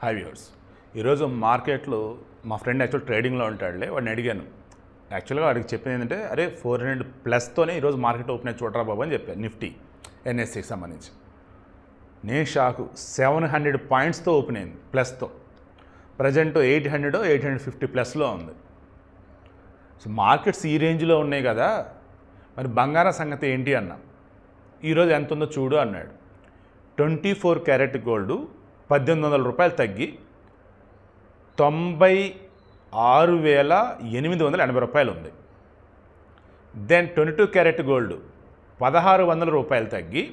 Hi viewers. ఈరోజు మార్కెట్లో మా ఫ్రెండ్ యాక్చువల్ ట్రేడింగ్లో ఉంటాడులే, వాడిని అడిగాను. యాక్చువల్గా వాడికి చెప్పింది ఏంటంటే, అరే 400 ప్లస్తోనే ఈరోజు మార్కెట్ ఓపెన్ అయ్యి చూడరా బాబు అని చెప్పాను. నిఫ్టీ ఎన్ఎస్సికి సంబంధించి నేను షాకు. 700 పాయింట్స్తో ఓపెన్ అయింది ప్లస్తో. ప్రజెంట్ 850 ప్లస్లో ఉంది. సో మార్కెట్స్ ఈ రేంజ్లో ఉన్నాయి కదా, మరి బంగారం సంగతి ఏంటి అన్నా. ఈరోజు ఎంత ఉందో చూడు అన్నాడు. 24 క్యారెట్ గోల్డ్ 1800 రూపాయలు తగ్గి 96,880 రూపాయలు ఉంది. దెన్ 22 క్యారెట్ గోల్డ్ 1600 రూపాయలు తగ్గి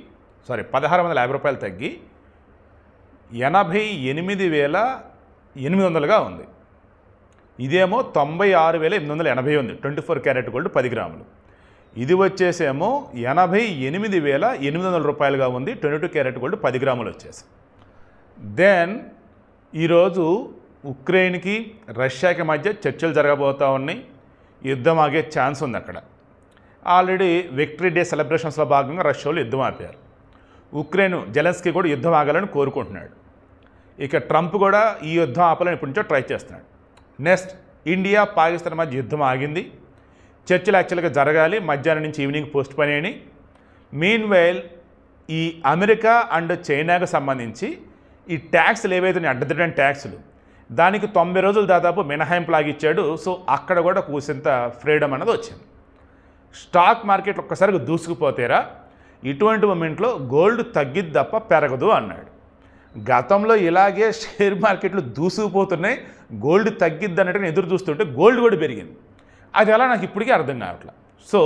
1650 రూపాయలు తగ్గి 88,800గా ఉంది. ఇదేమో 96,880 ఉంది 24 క్యారెట్ గోల్డ్ 10 గ్రాములు. ఇది వచ్చేసేమో 88,800 రూపాయలుగా ఉంది 22 క్యారెట్ గోల్డ్ 10 గ్రాములు వచ్చేసి. దెన్ ఈరోజు ఉక్రెయిన్కి రష్యాకి మధ్య చర్చలు జరగబోతూ ఉన్నాయి. యుద్ధం ఆగే ఛాన్స్ ఉంది అక్కడ. ఆల్రెడీ విక్టరీ డే సెలబ్రేషన్స్లో భాగంగా రష్యాలో యుద్ధం ఆపారు. ఉక్రెయిన్ జెలెన్స్కీ కూడా యుద్ధం ఆగాలని కోరుకుంటున్నాడు. ఇక ట్రంప్ కూడా ఈ యుద్ధం ఆపాలని ఇప్పటి నుంచో ట్రై చేస్తున్నాడు. నెక్స్ట్ ఇండియా పాకిస్తాన్ మధ్య యుద్ధం ఆగింది. చర్చలు యాక్చువల్గా జరగాలి, మధ్యాహ్నం నుంచి ఈవినింగ్ పోస్ట్ పోన్ అయ్యాయి. మీన్వైల్ ఈ అమెరికా అండ్ చైనాకు సంబంధించి ఈ ట్యాక్స్లు ఏవైతే అడ్డదిడ్డని ట్యాక్స్లు, దానికి 90 రోజులు దాదాపు మినహాయింపు లాగిచ్చాడు. సో అక్కడ కూడా కూసింత ఫ్రీడమ్ అన్నది వచ్చింది. స్టాక్ మార్కెట్ ఒక్కసారిగా దూసుకుపోతేరా, ఇటువంటి మూమెంట్లో గోల్డ్ తగ్గిద్ది తప్ప పెరగదు అన్నాడు. గతంలో ఇలాగే షేర్ మార్కెట్లు దూసుకుపోతున్నాయి, గోల్డ్ తగ్గిద్ది అన్నట్టుగా ఎదురు చూస్తుంటే గోల్డ్ కూడా పెరిగింది. అది ఎలా నాకు ఇప్పటికీ అర్థం కావట్లేదు. సో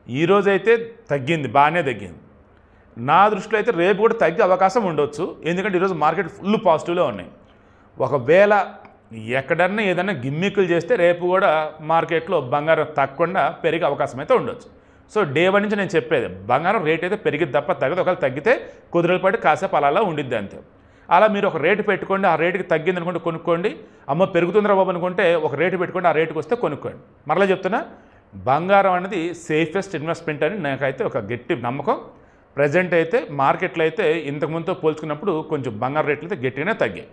ఈరోజైతే తగ్గింది, బాగానే తగ్గింది. నా దృష్టిలో అయితే రేపు కూడా తగ్గే అవకాశం ఉండొచ్చు. ఎందుకంటే ఈరోజు మార్కెట్ ఫుల్ పాజిటివ్లో ఉన్నాయి. ఒకవేళ ఎక్కడన్నా ఏదైనా గిమ్మిక్కులు చేస్తే రేపు కూడా మార్కెట్లో బంగారం తగ్గకుండా పెరిగే అవకాశం అయితే ఉండొచ్చు. సో డే 1 నుంచి నేను చెప్పేది, బంగారం రేట్ అయితే పెరిగిద్ది తప్ప తగ్గదు. ఒకవేళ తగ్గితే కుదిరలు పడి కాసేపు అలా ఉండిద్ది అంతే. అలా మీరు ఒక రేటు పెట్టుకోండి, ఆ రేటుకి తగ్గింది అనుకుంటే కొనుక్కోండి. అమ్మ పెరుగుతుందిరా బాబు అనుకుంటే ఒక రేటు పెట్టుకోండి, ఆ రేటుకి వస్తే కొనుక్కోండి. మరలా చెప్తున్నా, బంగారం అనేది సేఫెస్ట్ ఇన్వెస్ట్మెంట్ అని నాకైతే ఒక గట్టి నమ్మకం. ప్రజెంట్ అయితే మార్కెట్లో అయితే ఇంతకుముందుతో పోల్చుకున్నప్పుడు కొంచెం బంగారం రేట్లు అయితే గట్టిగానే తగ్గాయి.